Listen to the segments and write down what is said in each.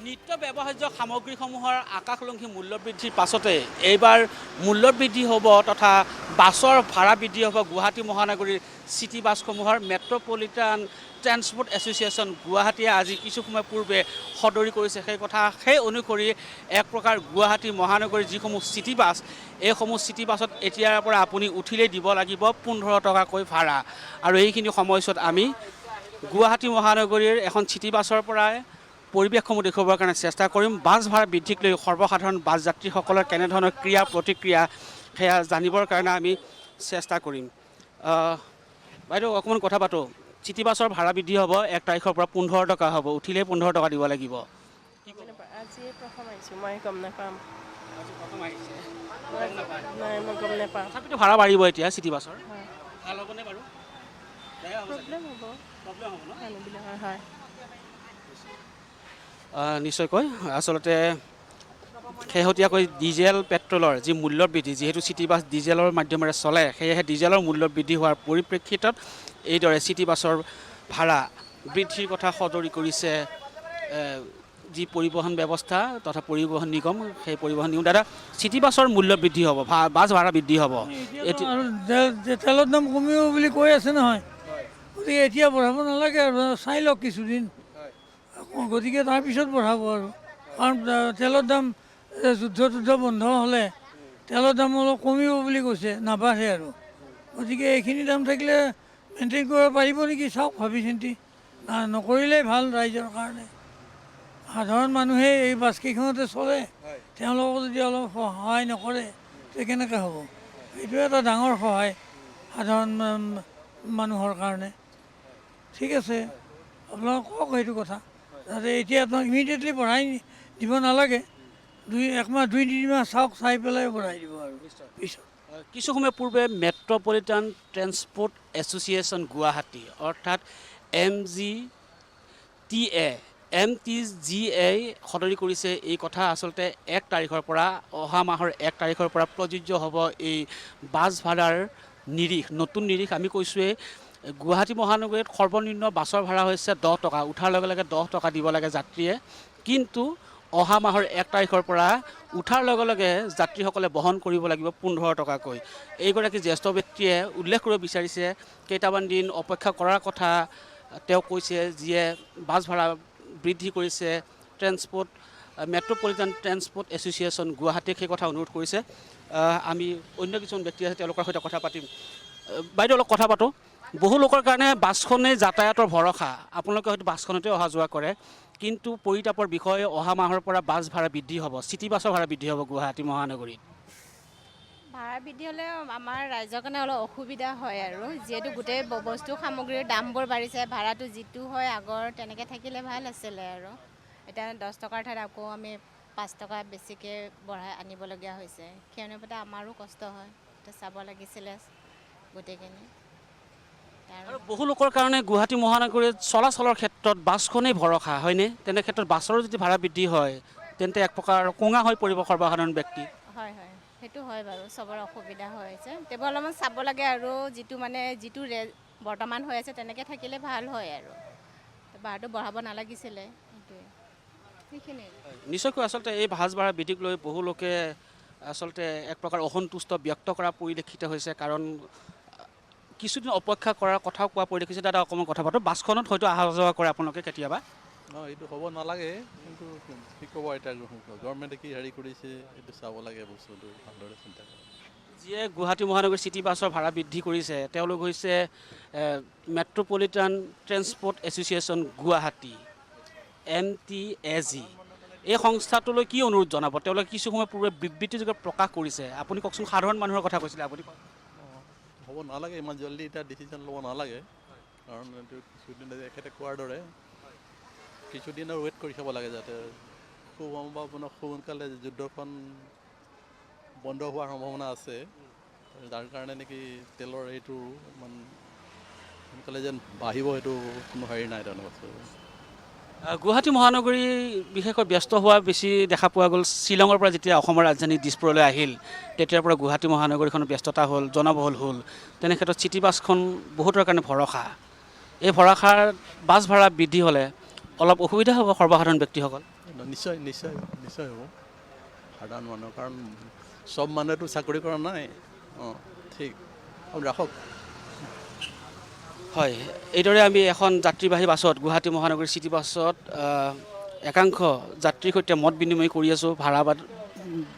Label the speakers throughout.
Speaker 1: নিত্য ব্যৱহাৰ্য সামগ্ৰীসমূহৰ আকাশলংঘী মূল্য বৃদ্ধিৰ পাছতে এইবাৰ মূল্য বৃদ্ধি হ'ব তথা বাছৰ ভাড়া বৃদ্ধি হ'ব গুৱাহাটী মহানগৰীৰ চিটি বাছসমূহৰ মেট্ৰপলিটান ট্ৰেন্সপৰ্ট এছ'চিয়েশ্যন গুৱাহাটীয়ে আজি কিছু সময় পূৰ্বে সদৰি কৰিছে সেই অনুসৰি এক প্ৰকাৰ গুৱাহাটী মহানগৰীৰ যিসমূহ চিটি বাছ এইসমূহ চিটি বাছত এতিয়াৰ পৰা আপুনি উঠিলেই দিব লাগিব 15 টকাকৈ ভাড়া আৰু এইখিনি সময়ছোৱাত আমি গুৱাহাটী মহানগৰীৰ এখন চিটি বাছৰ পৰাই পৰিৱেশসমূহ দেখুৱাবৰ কাৰণে চেষ্টা কৰিম। বাছ ভাড়া বৃদ্ধিক লৈ সৰ্বসাধাৰণ বাছ যাত্ৰীসকলৰ কেনেধৰণৰ ক্ৰিয়া প্ৰতিক্ৰিয়া সেয়া জানিবৰ কাৰণে আমি চেষ্টা কৰিম। বাইদেউ অকণমান কথা পাতোঁ। চিটি বাছৰ ভাড়া বৃদ্ধি হ'ব 1 তাৰিখৰ পৰা 15 টকা হ'ব, উঠিলেই 15 টকা দিব লাগিব।
Speaker 2: আজি প্ৰথম আহিছোঁ, মই গম নাপাম।
Speaker 1: প্ৰথম আহিছে,
Speaker 2: নাই মই গম নাপাম।
Speaker 1: তথাপিতো ভাড়া বাঢ়িব এতিয়া চিটি বাছৰ। ভাল হ'বনে বাৰু?
Speaker 2: প্ৰব্লেম হ'ব
Speaker 1: ন
Speaker 2: মানুহবিলাকৰ। হয়
Speaker 1: নিশ্চয়কৈ আচলতে শেহতীয়াকৈ ডিজেল পেট্ৰলৰ যি মূল্য বৃদ্ধি, যিহেতু চিটি বাছ ডিজেলৰ মাধ্যমেৰে চলে, সেয়েহে ডিজেলৰ মূল্য বৃদ্ধি হোৱাৰ পৰিপ্ৰেক্ষিতত এইদৰে চিটি বাছৰ ভাড়া বৃদ্ধিৰ কথা সদৰি কৰিছে যি পৰিবহণ ব্যৱস্থা তথা পৰিবহণ নিগম, সেই পৰিবহণ নিগম। দাদা, চিটি বাছৰ মূল্য বৃদ্ধি হ'ব, বাছ ভাড়া বৃদ্ধি হ'ব,
Speaker 3: তেলৰ দাম কমিব বুলি কৈ আছে নহয়, গতিকে এতিয়া বঢ়াব নালাগে আৰু চাই লওক কিছুদিন, গতিকে তাৰপিছত বঢ়াব আৰু। কাৰণ তেলৰ দাম যুদ্ধ বন্ধ হ'লে তেলৰ দাম অলপ কমিব বুলি কৈছে, নাবাঢ়ে আৰু। গতিকে এইখিনি দাম থাকিলে মেইনটেইন কৰিব পাৰিব নেকি চাওক, ভাবি চিন্তি। নকৰিলেই ভাল ৰাইজৰ কাৰণে। সাধাৰণ মানুহে এই বাছকেইখনতে চলে, তেওঁলোকক যদি অলপ সহায় নকৰে তেতিয়া কেনেকৈ হ'ব? এইটো এটা ডাঙৰ সহায় সাধাৰণ মানুহৰ কাৰণে। ঠিক আছে, আপোনালোকে কওক সেইটো কথা, যাতে এতিয়া আপোনাক ইমিডিয়েটলি বঢ়াই দিব নালাগে, 1 মাহ 2-3 মাহ চাওক, চাই পেলাই বঢ়াই দিব আৰু পিছত।
Speaker 1: কিছু সময় পূৰ্বে মেট্ৰপলিটান ট্ৰেন্সপৰ্ট এছ'চিয়েশ্যন গুৱাহাটী অৰ্থাৎ MTGA সদৰি কৰিছে এই কথা। আচলতে 1 তাৰিখৰ পৰা, অহা মাহৰ 1 তাৰিখৰ পৰা প্ৰযোজ্য হ'ব এই বাছ ভাড়াৰ নিৰিখ, নতুন নিৰিখ। আমি কৈছোঁৱেই গুৱাহাটী মহানগৰীত সৰ্বনিম্ন বাছৰ ভাড়া হৈছে 10 টকা, উঠাৰ লগে লগে 10 টকা দিব লাগে যাত্ৰীয়ে, কিন্তু অহা মাহৰ 1 তাৰিখৰ পৰা উঠাৰ লগে লগে যাত্ৰীসকলে বহন কৰিব লাগিব 15 টকাকৈ। এইগৰাকী জ্যেষ্ঠ ব্যক্তিয়ে উল্লেখ কৰিব বিচাৰিছে কেইটামান দিন অপেক্ষা কৰাৰ কথা তেওঁ কৈছে, যিয়ে বাছ ভাড়া বৃদ্ধি কৰিছে মেট্ৰপলিটান ট্ৰেন্সপৰ্ট এছ'চিয়েশ্যন গুৱাহাটীক সেই কথা অনুৰোধ কৰিছে। আমি অন্য কিছুমান ব্যক্তি আছে, তেওঁলোকৰ সৈতে কথা পাতিম। বাইদেউ অলপ কথা পাতোঁ। বহু লোকৰ কাৰণে বাছখনেই যাতায়াতৰ ভৰসা, আপোনালোকে হয়তো বাছখনতে অহা যোৱা কৰে, কিন্তু পৰিতাপৰ বিষয়ে অহা মাহৰ পৰা বাছ ভাড়া বৃদ্ধি হ'ব, চিটি বাছৰ ভাড়া বৃদ্ধি হ'ব গুৱাহাটী মহানগৰীত।
Speaker 4: ভাড়া বৃদ্ধি হ'লে আমাৰ ৰাইজৰ কাৰণে অলপ অসুবিধা হয় আৰু, যিহেতু গোটেই বস্তু সামগ্ৰীৰ দামবোৰ বাঢ়িছে। ভাড়াটো যিটো হয় আগৰ তেনেকৈ থাকিলে ভাল আছিলে আৰু, এতিয়া 10 টকাৰ ঠাইত আকৌ আমি 5 টকা বেছিকৈ বঢ়াই আনিবলগীয়া হৈছে। সেই অনুপাতে আমাৰো কষ্ট হয়, এতিয়া চাব লাগিছিলে গোটেইখিনি।
Speaker 1: আৰু বহু লোকৰ কাৰণে গুৱাহাটী মহানগৰীত চলাচলৰ ক্ষেত্ৰত বাছখনেই ভৰসা, হয়নে? তেনে ক্ষেত্ৰত বাছৰো যদি ভাড়া বৃদ্ধি হয় তেন্তে এক প্ৰকাৰ কোঙা হৈ পৰিব সৰ্বসাধাৰণ ব্যক্তি।
Speaker 4: হয় হয়, সেইটো হয় বাৰু, চবৰে অসুবিধা হৈ আছে। তেতিয়াবা অলপমান চাব লাগে আৰু, যিটো বৰ্তমান হৈ আছে তেনেকৈ থাকিলে ভাল হয় আৰু, ভাড়াটো বঢ়াব নালাগিছিলে, সেইটোৱে সেইখিনি।
Speaker 1: নিশ্চয়কৈ আচলতে এই বাছ ভাড়া বৃদ্ধিক লৈ বহু লোকে আচলতে এক প্ৰকাৰ অসন্তুষ্ট ব্যক্ত কৰা পৰিলক্ষিত হৈছে, কাৰণ কিছুদিন অপেক্ষা কৰাৰ কথাও কোৱা পৰিলক্ষিত। দাদা অকণমান কথা পাতোঁ। বাছখনত হয়তো অহা যোৱা কৰে আপোনালোকে কেতিয়াবা?
Speaker 5: এইটো হ'ব নালাগে, কিন্তু কি ক'ব, এতিয়া গভৰ্ণমেণ্টে কি হেৰি কৰিছে এইটো চাব লাগে, বস্তুটো ভালদৰে চিন্তা কৰে।
Speaker 1: যিয়ে গুৱাহাটী মহানগৰীৰ চিটি বাছৰ ভাড়া বৃদ্ধি কৰিছে তেওঁলোক হৈছে metropolitan transport association Guwahati, MTAG। এই সংস্থাটোলৈ কি অনুৰোধ জনাব? তেওঁলোকে কিছু সময় পূৰ্বে বিবৃতিযোগে প্ৰকাশ কৰিছে, আপুনি কওকচোন। সাধাৰণ মানুহৰ কথা কৈছিলে আপুনি।
Speaker 5: হ'ব নালাগে, ইমান জল্দি এতিয়া ডিচিশ্যন ল'ব নালাগে, কাৰণ এইটো কিছুদিন এখেতে কোৱাৰ দৰে কিছুদিন আৰু ৱেইট কৰি চাব লাগে, যাতে সোনকালে যুদ্ধখন বন্ধ হোৱাৰ সম্ভাৱনা আছে, যাৰ কাৰণে নেকি তেলৰ এইটো ইমান সোনকালে যেন বাঢ়িব, সেইটো কোনো হেৰি নাই তেওঁলোকৰ।
Speaker 1: গুৱাহাটী মহানগৰী বিশেষকৈ ব্যস্ত হোৱা বেছি দেখা পোৱা গ'ল। শ্বিলঙৰ পৰা যেতিয়া অসমৰ ৰাজধানী দিছপুৰলৈ আহিল তেতিয়াৰ পৰা গুৱাহাটী মহানগৰীখনৰ ব্যস্ততা হ'ল, জনবহুল হ'ল। তেনে ক্ষেত্ৰত চিটি বাছখন বহুতৰ কাৰণে ভৰসা। এই ভৰসাৰ বাছ ভাড়া বৃদ্ধি হ'লে অলপ অসুবিধা হ'ব সৰ্বসাধাৰণ ব্যক্তিসকল।
Speaker 5: নিশ্চয় নিশ্চয় নিশ্চয় হ'ব সাধাৰণ মানুহ কাৰণ চব মানুহেতো চাকৰি কৰা নাই অঁ ঠিক আপুনি ৰাখক
Speaker 1: হয় এইদৰে আমি এখন যাত্ৰীবাহী বাছত গুৱাহাটী মহানগৰী চিটি বাছত একাংশ যাত্ৰীৰ সৈতে মত বিনিময় কৰি আছোঁ ভাড়া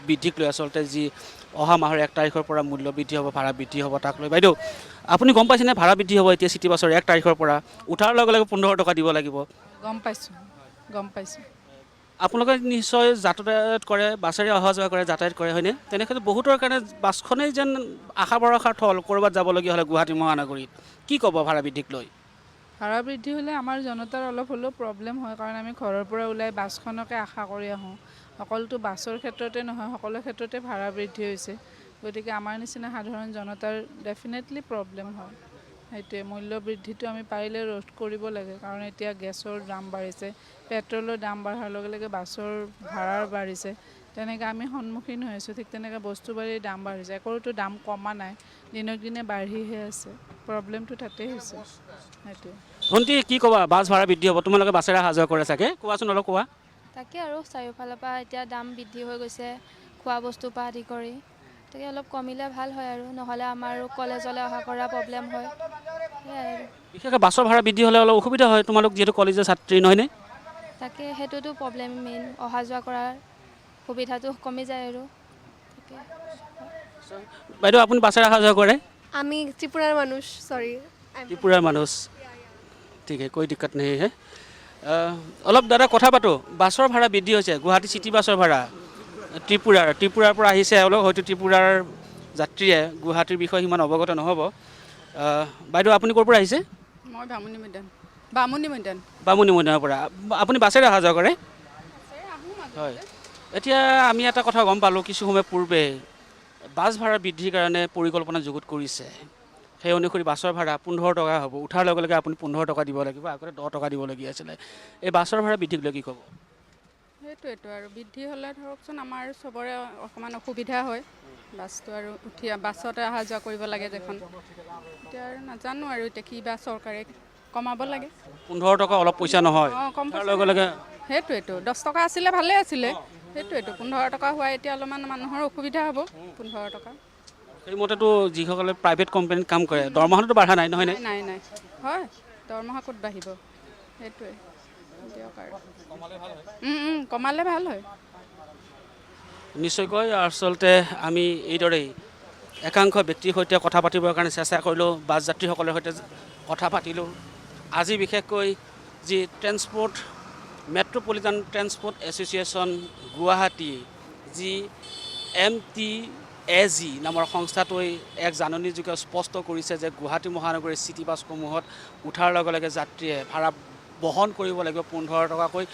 Speaker 1: বৃদ্ধিক লৈ আচলতে যি অহা মাহৰ 1 তাৰিখৰ পৰা মূল্য বৃদ্ধি হ'ব ভাড়া বৃদ্ধি হ'ব তাক লৈ বাইদেউ আপুনি গম পাইছেনে ভাড়া বৃদ্ধি হ'ব এতিয়া চিটি বাছৰ 1 তাৰিখৰ পৰা উঠাৰ লগে লগে 15 টকা দিব লাগিব
Speaker 2: গম পাইছোঁ
Speaker 1: আপোনালোকে নিশ্চয় যাতায়াত কৰে বাছেৰে অহা যোৱা কৰে যাতায়াত কৰে হয়নে তেনেক্ষেত্ৰত বহুতৰ কাৰণে বাছখনেই যেন আশা ভৰসাৰ থল ক'ৰবাত যাবলগীয়া হ'লে গুৱাহাটী মহানগৰীত কি ক'ব ভাড়া বৃদ্ধিক লৈ
Speaker 6: ভাড়া বৃদ্ধি হ'লে আমাৰ জনতাৰ অলপ হ'লেও প্ৰব্লেম হয় কাৰণ আমি ঘৰৰ পৰা ওলাই বাছখনকে আশা কৰি আহোঁ অকলতো বাছৰ ক্ষেত্ৰতে নহয় সকলো ক্ষেত্ৰতে ভাড়া বৃদ্ধি হৈছে গতিকে আমাৰ নিচিনা সাধাৰণ জনতাৰ ডেফিনেটলি প্ৰব্লেম হয় সেইটোৱে মূল্য বৃদ্ধিটো আমি পাৰিলে ৰোধ কৰিব লাগে কাৰণ এতিয়া গেছৰ দাম বাঢ়িছে পেট্ৰলৰ দাম বঢ়াৰ লগে লগে বাছৰ ভাড়া বাঢ়িছে তেনেকৈ আমি সন্মুখীন হৈ আছোঁ ঠিক তেনেকৈ বস্তু বাঢ়িৰ দাম বাঢ়িছে একোতো দাম কমা নাই দিনক দিনে বাঢ়িহে আছে প্ৰব্লেমটো তাতেই হৈছে সেইটোৱে
Speaker 1: ভণ্টি কি ক'বা বাছ ভাড়া বৃদ্ধি হ'ব তোমালোকে বাছেৰে অহা যোৱা কৰে চাগে কোৱাচোন অলপ কোৱা
Speaker 7: তাকে আৰু চাৰিওফালৰ পৰা এতিয়া দাম বৃদ্ধি হৈ গৈছে খোৱা বস্তুৰ পৰা আদি কৰি তাকে অলপ কমিলে ভাল হয় আৰু নহ'লে আমাৰ কলেজলৈ অহা কৰা প্ৰব্লেম হয় সেয়াই আৰু
Speaker 1: বিশেষকৈ বাছৰ ভাড়া বৃদ্ধি হ'লে অলপ অসুবিধা হয় তোমালোক যিহেতু কলেজৰ ছাত্ৰী নহয়নে
Speaker 7: তাকে সেইটোতো প্ৰব্লেম মেইন অহা যোৱা কৰাৰ সুবিধাটো কমি যায় আৰু তাকে
Speaker 1: বাইদেউ আপুনি বাছেৰে অহা যোৱা কৰে
Speaker 8: আমি ত্ৰিপুৰাৰ মানুহ সৰি
Speaker 1: ত্ৰিপুৰাৰ মানুহ ঠিক আছে কৈ দিক্কত নেই হে অলপ দাদা কথা পাতোঁ বাছৰ ভাড়া বৃদ্ধি হৈছে গুৱাহাটী চিটি বাছৰ ভাড়া ত্ৰিপুৰাৰ পৰা আহিছে অলপ হয়তো ত্ৰিপুৰাৰ যাত্ৰীয়ে গুৱাহাটীৰ বিষয়ে সিমান অৱগত নহ'ব বাইদেউ আপুনি ক'ৰ পৰা আহিছে
Speaker 6: মই বামুণী মৈদান
Speaker 1: বামুণী মৈদানৰ পৰা আপুনি বাছেৰে অহা যোৱা কৰে হয় এতিয়া আমি এটা কথা গম পালোঁ কিছু সময় পূৰ্বে বাছ ভাড়া বৃদ্ধিৰ কাৰণে পৰিকল্পনা যুগুত কৰিছে সেই অনুসৰি বাছৰ ভাড়া 15 টকা হ'ব উঠাৰ লগে লগে আপুনি 15 টকা দিব লাগিব আগতে 10 টকা দিবলগীয়া আছিলে এই বাছৰ ভাড়া বৃদ্ধিক লৈ কি ক'ব
Speaker 6: সেইটোৱেতো আৰু বৃদ্ধি হ'লে ধৰকচোন আমাৰ চবৰে অকণমান অসুবিধা হয় বাছটো আৰু বাছতে অহা যোৱা কৰিব লাগে দেখোন এতিয়া আৰু নাজানো আৰু এতিয়া কি বা চৰকাৰে কমাব লাগে
Speaker 1: 15 টকা অলপ পইচা নহয়
Speaker 6: অঁ কম
Speaker 1: তাৰ লগে লগে
Speaker 6: সেইটোৱেতো 10 টকা আছিলে ভালে আছিলে সেইটোৱেতো 15 টকা হোৱা এতিয়া অলপমান মানুহৰ অসুবিধা হ'ব 15 টকা
Speaker 1: সেইমতেতো যিসকলে প্ৰাইভেট কোম্পানীত কাম কৰে দৰমহাটো বাঢ়া নাই নহয়নে
Speaker 6: নাই হয় দৰমহা ক'ত বাঢ়িব সেইটোৱে দিয়ক আৰু কমালে ভাল হয়
Speaker 1: নিশ্চয়কৈ আচলতে আমি এইদৰেই একাংশ ব্যক্তিৰ সৈতে কথা পাতিবৰ কাৰণে চেষ্টা কৰিলোঁ বাছ যাত্ৰীসকলৰ সৈতে কথা পাতিলোঁ আজি বিশেষকৈ যি মেট্ৰপলিটান ট্ৰেন্সপৰ্ট এছ'চিয়েশ্যন গুৱাহাটী যি MTAG নামৰ সংস্থাটোৱে এক জাননীযোগে স্পষ্ট কৰিছে যে গুৱাহাটী মহানগৰীৰ চিটি বাছসমূহত উঠাৰ লগে লগে যাত্ৰীয়ে ভাড়া বহন কৰিব লাগিব 15 টকাকৈ